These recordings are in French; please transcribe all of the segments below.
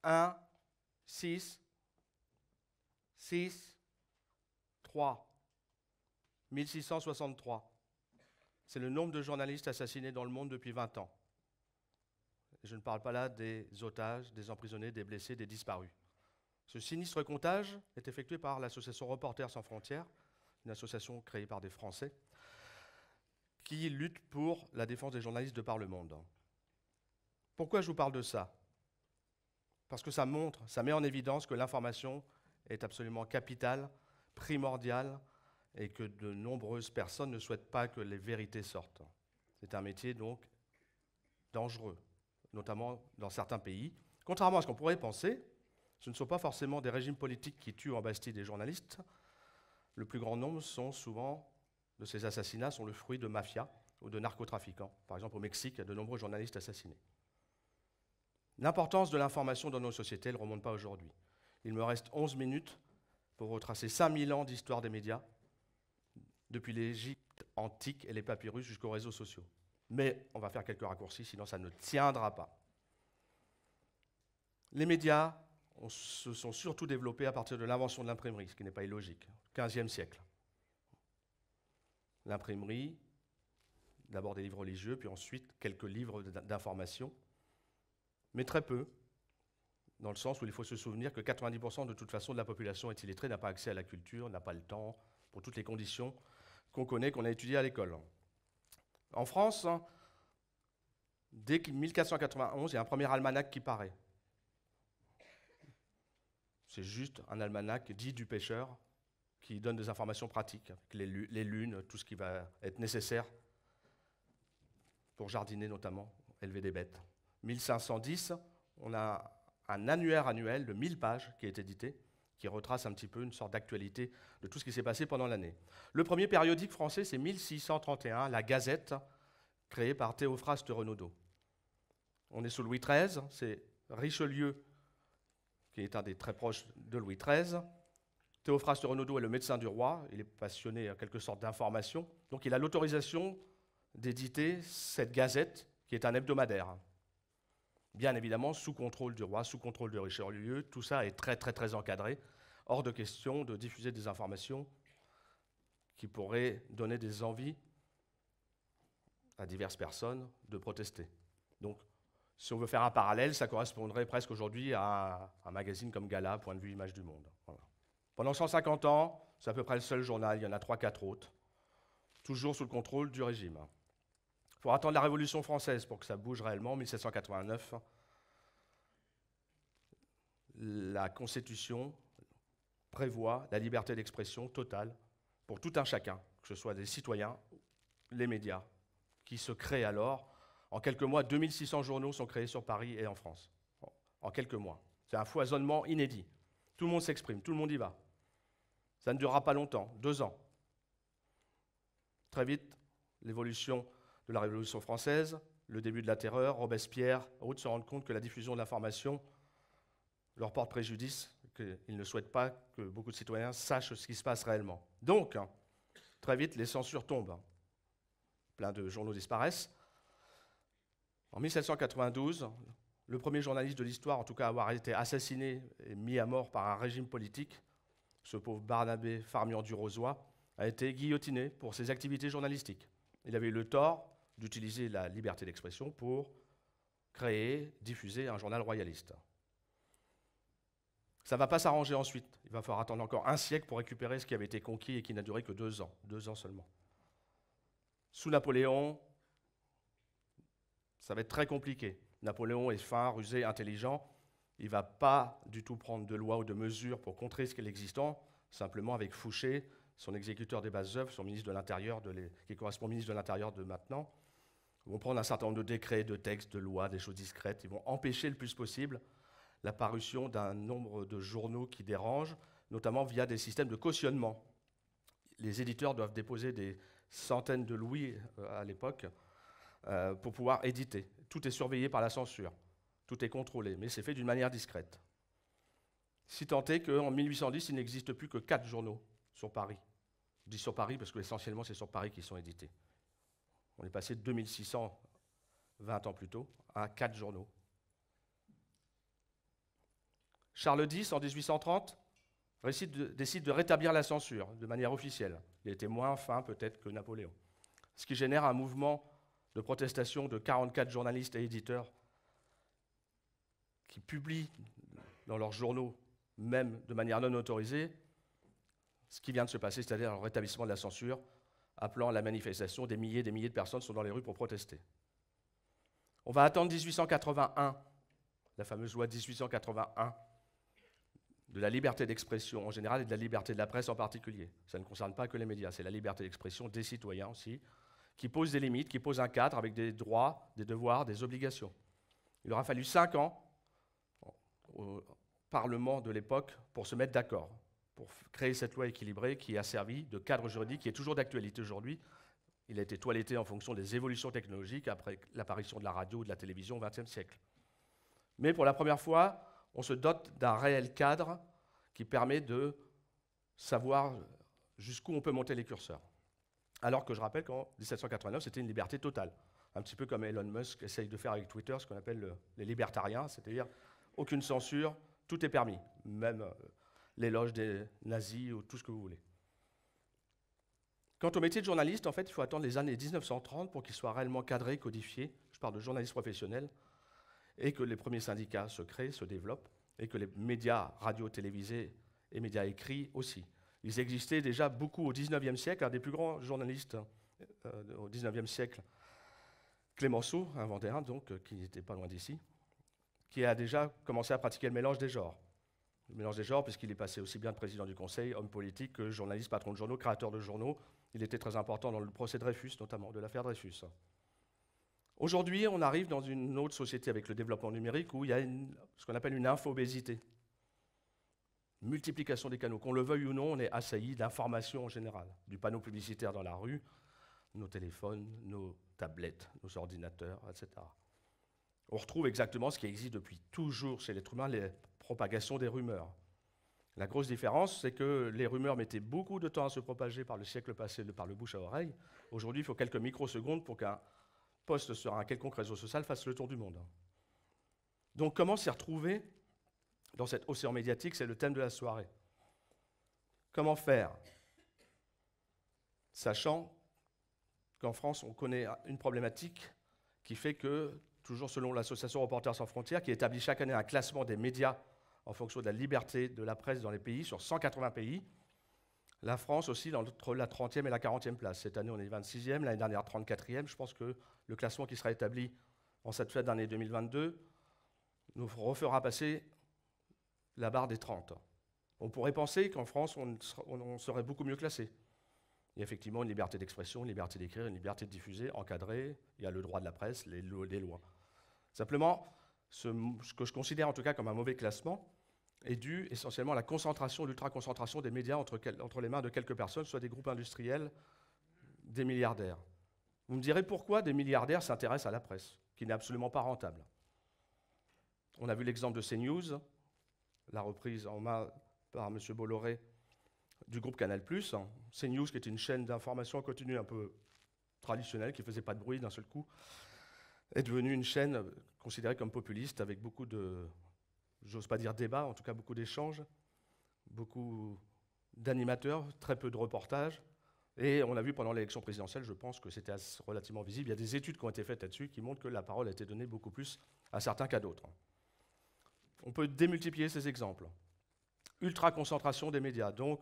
1, 6, 6, 3. 1663. C'est le nombre de journalistes assassinés dans le monde depuis 20 ans. Je ne parle pas là des otages, des emprisonnés, des blessés, des disparus. Ce sinistre comptage est effectué par l'association Reporters sans frontières, une association créée par des Français, qui lutte pour la défense des journalistes de par le monde. Pourquoi je vous parle de ça? Parce que ça montre, ça met en évidence que l'information est absolument capitale, primordiale, et que de nombreuses personnes ne souhaitent pas que les vérités sortent. C'est un métier donc dangereux, notamment dans certains pays. Contrairement à ce qu'on pourrait penser, ce ne sont pas forcément des régimes politiques qui tuent en Bastille des journalistes. Le plus grand nombre de ces assassinats sont le fruit de mafias ou de narcotrafiquants. Par exemple, au Mexique, il y a de nombreux journalistes assassinés. L'importance de l'information dans nos sociétés, elle ne remonte pas aujourd'hui. Il me reste 11 minutes pour retracer 5000 ans d'histoire des médias, depuis l'Égypte antique et les papyrus jusqu'aux réseaux sociaux. Mais on va faire quelques raccourcis, sinon ça ne tiendra pas. Les médias se sont surtout développés à partir de l'invention de l'imprimerie, ce qui n'est pas illogique, au XVe siècle. L'imprimerie, d'abord des livres religieux, puis ensuite quelques livres d'information, mais très peu, dans le sens où il faut se souvenir que 90% de toute façon de la population est illettrée, n'a pas accès à la culture, n'a pas le temps, pour toutes les conditions qu'on connaît, qu'on a étudiées à l'école. En France, dès 1491, il y a un premier almanach qui paraît. C'est juste un almanach dit du pêcheur qui donne des informations pratiques, avec les lunes, tout ce qui va être nécessaire pour jardiner notamment, élever des bêtes. 1510, on a un annuaire annuel de 1000 pages qui est édité, qui retrace un petit peu une sorte d'actualité de tout ce qui s'est passé pendant l'année. Le premier périodique français, c'est 1631, la Gazette, créée par Théophraste Renaudot. On est sous Louis XIII, c'est Richelieu, qui est un des très proches de Louis XIII. Théophraste Renaudot est le médecin du roi, il est passionné en quelque sorte d'information, donc il a l'autorisation d'éditer cette Gazette, qui est un hebdomadaire. Bien évidemment, sous contrôle du roi, sous contrôle de Richelieu, tout ça est très très très encadré. Hors de question de diffuser des informations qui pourraient donner des envies à diverses personnes de protester. Donc, si on veut faire un parallèle, ça correspondrait presque aujourd'hui à un magazine comme Gala, Point de vue, Image du Monde. Voilà. Pendant 150 ans, c'est à peu près le seul journal, il y en a 3-4 autres, toujours sous le contrôle du régime. Il faut attendre la Révolution française pour que ça bouge réellement, 1789. La Constitution prévoit la liberté d'expression totale pour tout un chacun, que ce soit des citoyens, les médias, qui se créent alors. En quelques mois, 2600 journaux sont créés sur Paris et en France. En quelques mois. C'est un foisonnement inédit. Tout le monde s'exprime, tout le monde y va. Ça ne durera pas longtemps, 2 ans. Très vite, l'évolution de la Révolution française, le début de la terreur, Robespierre, autres se rendent compte que la diffusion de l'information leur porte préjudice, qu'ils ne souhaitent pas que beaucoup de citoyens sachent ce qui se passe réellement. Donc, très vite, les censures tombent. Plein de journaux disparaissent. En 1792, le premier journaliste de l'histoire, en tout cas à avoir été assassiné et mis à mort par un régime politique, ce pauvre Barnabé Farmian du Rozoy, a été guillotiné pour ses activités journalistiques. Il avait eu le tort d'utiliser la liberté d'expression pour créer, diffuser un journal royaliste. Ça ne va pas s'arranger ensuite. Il va falloir attendre encore un siècle pour récupérer ce qui avait été conquis et qui n'a duré que 2 ans. 2 ans seulement. Sous Napoléon, ça va être très compliqué. Napoléon est fin, rusé, intelligent. Il ne va pas du tout prendre de loi ou de mesures pour contrer ce qui est l'existant. Simplement avec Fouché, son exécuteur des bases œuvres, son ministre de l'Intérieur, qui correspond au ministre de l'Intérieur de maintenant, ils vont prendre un certain nombre de décrets, de textes, de lois, des choses discrètes. Ils vont empêcher le plus possible la parution d'un nombre de journaux qui dérangent, notamment via des systèmes de cautionnement. Les éditeurs doivent déposer des centaines de louis à l'époque pour pouvoir éditer. Tout est surveillé par la censure, tout est contrôlé, mais c'est fait d'une manière discrète. Si tant est qu'en 1810, il n'existe plus que 4 journaux sur Paris. Je dis sur Paris parce que essentiellement c'est sur Paris qu'ils sont édités. On est passé de 2600, 20 ans plus tôt, à 4 journaux. Charles X, en 1830, décide de rétablir la censure de manière officielle. Il était moins fin peut-être que Napoléon. Ce qui génère un mouvement de protestation de 44 journalistes et éditeurs qui publient dans leurs journaux, même de manière non autorisée, ce qui vient de se passer, c'est-à-dire le rétablissement de la censure, appelant à la manifestation. Des milliers de personnes sont dans les rues pour protester. On va attendre 1881, la fameuse loi de 1881, de la liberté d'expression en général et de la liberté de la presse en particulier. Ça ne concerne pas que les médias, c'est la liberté d'expression des citoyens aussi, qui pose des limites, qui pose un cadre avec des droits, des devoirs, des obligations. Il aura fallu 5 ans au Parlement de l'époque pour se mettre d'accord, pour créer cette loi équilibrée qui a servi de cadre juridique, qui est toujours d'actualité aujourd'hui. Il a été toiletté en fonction des évolutions technologiques après l'apparition de la radio ou de la télévision au XXe siècle. Mais pour la première fois, on se dote d'un réel cadre qui permet de savoir jusqu'où on peut monter les curseurs. Alors que je rappelle qu'en 1789, c'était une liberté totale. Un petit peu comme Elon Musk essaye de faire avec Twitter, ce qu'on appelle les libertariens, c'est-à-dire aucune censure, tout est permis, même l'éloge des nazis ou tout ce que vous voulez. Quant au métier de journaliste, en fait, il faut attendre les années 1930 pour qu'il soit réellement cadré, codifié. Je parle de journaliste professionnel, et que les premiers syndicats se créent, se développent, et que les médias radio, télévisés et médias écrits aussi. Ils existaient déjà beaucoup au XIXe siècle. Un des plus grands journalistes au XIXe siècle, Clémenceau, un Vendéen, donc, qui n'était pas loin d'ici, qui a déjà commencé à pratiquer le mélange des genres. Le mélange des genres, puisqu'il est passé aussi bien de président du Conseil, homme politique, que journaliste, patron de journaux, créateur de journaux. Il était très important dans le procès Dreyfus, notamment, de l'affaire Dreyfus. Aujourd'hui, on arrive dans une autre société avec le développement numérique où il y a ce qu'on appelle une infobésité. Multiplication des canaux. Qu'on le veuille ou non, on est assailli d'informations en général. Du panneau publicitaire dans la rue, nos téléphones, nos tablettes, nos ordinateurs, etc. On retrouve exactement ce qui existe depuis toujours chez l'être humain, les propagations des rumeurs. La grosse différence, c'est que les rumeurs mettaient beaucoup de temps à se propager par le siècle passé, par le bouche à oreille. Aujourd'hui, il faut quelques microsecondes pour qu'un post sur un quelconque réseau social fasse le tour du monde. Donc comment s'y retrouver dans cet océan médiatique? C'est le thème de la soirée. Comment faire, sachant qu'en France, on connaît une problématique qui fait que, toujours selon l'association Reporters sans frontières, qui établit chaque année un classement des médias en fonction de la liberté de la presse dans les pays, sur 180 pays, la France aussi entre la 30e et la 40e place. Cette année, on est 26e, l'année dernière 34e. Je pense que le classement qui sera établi en cette fête d'année 2022 nous refera passer la barre des 30. On pourrait penser qu'en France, on serait beaucoup mieux classé. Il y a effectivement une liberté d'expression, une liberté d'écrire, une liberté de diffuser, encadrée. Il y a le droit de la presse, les lois. Simplement, ce que je considère en tout cas comme un mauvais classement est dû essentiellement à la concentration, l'ultra-concentration des médias entre les mains de quelques personnes, soit des groupes industriels, des milliardaires. Vous me direz pourquoi des milliardaires s'intéressent à la presse, qui n'est absolument pas rentable. On a vu l'exemple de CNews, la reprise en main par M. Bolloré du groupe Canal+. CNews, qui est une chaîne d'information en continu un peu traditionnelle, qui ne faisait pas de bruit d'un seul coup, est devenue une chaîne considérée comme populiste, avec beaucoup de, j'ose pas dire débat, en tout cas beaucoup d'échanges, beaucoup d'animateurs, très peu de reportages. Et on a vu pendant l'élection présidentielle, je pense que c'était relativement visible, il y a des études qui ont été faites là-dessus qui montrent que la parole a été donnée beaucoup plus à certains qu'à d'autres. On peut démultiplier ces exemples. Ultra-concentration des médias. Donc,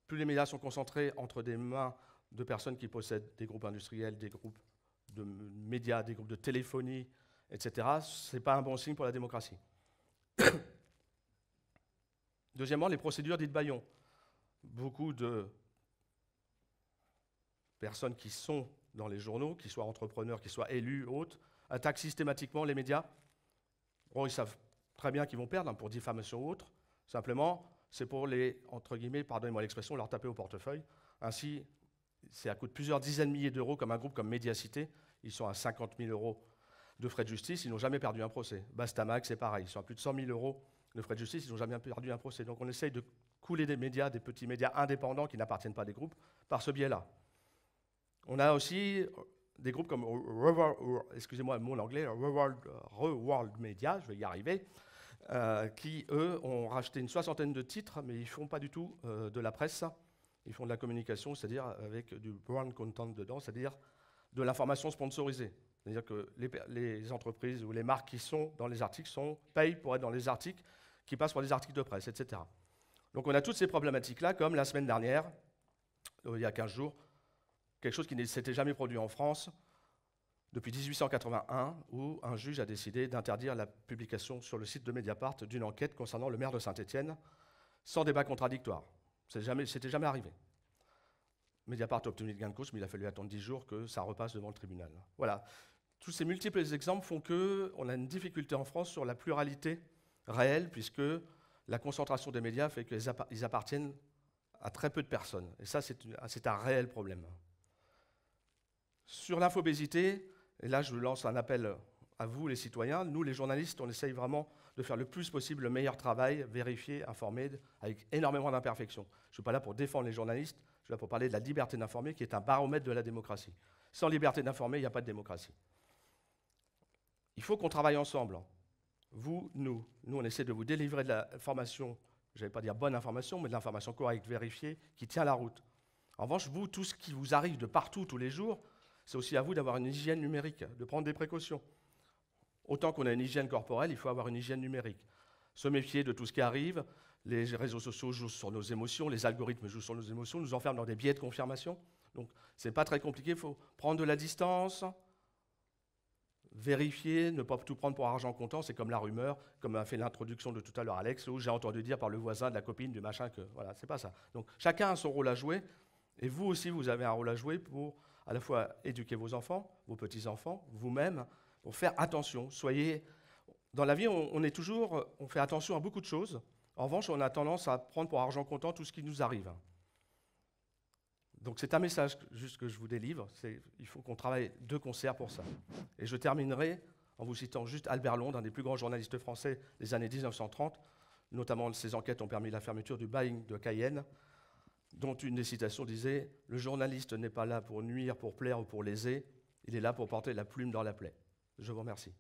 plus les médias sont concentrés entre des mains de personnes qui possèdent des groupes industriels, des groupes de médias, des groupes de téléphonie, etc., ce n'est pas un bon signe pour la démocratie. Deuxièmement, les procédures dites bâillons. Beaucoup de personnes qui sont dans les journaux, qui soient entrepreneurs, qui soient élus, autres, attaquent systématiquement les médias. Bon, ils savent très bien qu'ils vont perdre pour diffamation ou autre. Simplement, c'est pour les, entre guillemets, pardonnez-moi l'expression, leur taper au portefeuille. Ainsi, c'est à coût de plusieurs dizaines de milliers d'euros, comme un groupe comme Mediacité. Ils sont à 50 000 € de frais de justice, ils n'ont jamais perdu un procès. Bastamax, c'est pareil, ils sont à plus de 100 000 € de frais de justice, ils n'ont jamais perdu un procès. Donc on essaye de couler des médias, des petits médias indépendants qui n'appartiennent pas à des groupes, par ce biais-là. On a aussi des groupes comme, excusez-moi mon anglais, Reworld Media, je vais y arriver, qui, eux, ont racheté une 60aine de titres, mais ils ne font pas du tout de la presse. Ils font de la communication, c'est-à-dire avec du brand content dedans, c'est-à-dire de l'information sponsorisée. C'est-à-dire que les entreprises ou les marques qui sont dans les articles payent pour être dans les articles qui passent pour des articles de presse, etc. Donc on a toutes ces problématiques-là, comme la semaine dernière, il y a 15 jours, quelque chose qui ne s'était jamais produit en France depuis 1881, où un juge a décidé d'interdire la publication sur le site de Mediapart d'une enquête concernant le maire de Saint-Étienne, sans débat contradictoire. C'était jamais arrivé. Mediapart a obtenu le gain de cause, mais il a fallu attendre 10 jours que ça repasse devant le tribunal. Voilà. Tous ces multiples exemples font qu'on a une difficulté en France sur la pluralité réelle, puisque la concentration des médias fait qu'ils appartiennent à très peu de personnes. Et ça, c'est un réel problème. Sur l'infobésité, et là je lance un appel à vous les citoyens, nous les journalistes, on essaye vraiment de faire le plus possible le meilleur travail, vérifié, informé, avec énormément d'imperfections. Je ne suis pas là pour défendre les journalistes, je suis là pour parler de la liberté d'informer, qui est un baromètre de la démocratie. Sans liberté d'informer, il n'y a pas de démocratie. Il faut qu'on travaille ensemble. Vous, nous, on essaie de vous délivrer de l'information, je ne vais pas dire bonne information, mais de l'information correcte, vérifiée, qui tient la route. En revanche, vous, tout ce qui vous arrive de partout, tous les jours, c'est aussi à vous d'avoir une hygiène numérique, de prendre des précautions. Autant qu'on a une hygiène corporelle, il faut avoir une hygiène numérique. Se méfier de tout ce qui arrive, les réseaux sociaux jouent sur nos émotions, les algorithmes jouent sur nos émotions, nous enferment dans des biais de confirmation. Donc, ce n'est pas très compliqué, il faut prendre de la distance, vérifier, ne pas tout prendre pour argent comptant, c'est comme la rumeur, comme a fait l'introduction de tout à l'heure Alex, où j'ai entendu dire par le voisin, de la copine, du machin, que voilà, c'est pas ça. Donc, chacun a son rôle à jouer, et vous aussi, vous avez un rôle à jouer pour à la fois éduquer vos enfants, vos petits-enfants, vous-même, pour faire attention. Dans la vie, on fait attention à beaucoup de choses. En revanche, on a tendance à prendre pour argent comptant tout ce qui nous arrive. Donc c'est un message juste que je vous délivre. Il faut qu'on travaille de concert pour ça. Et je terminerai en vous citant juste Albert Londres, un des plus grands journalistes français des années 1930. Notamment, ses enquêtes ont permis la fermeture du Bagne de Cayenne, dont une des citations disait « Le journaliste n'est pas là pour nuire, pour plaire ou pour léser, il est là pour porter la plume dans la plaie ». Je vous remercie.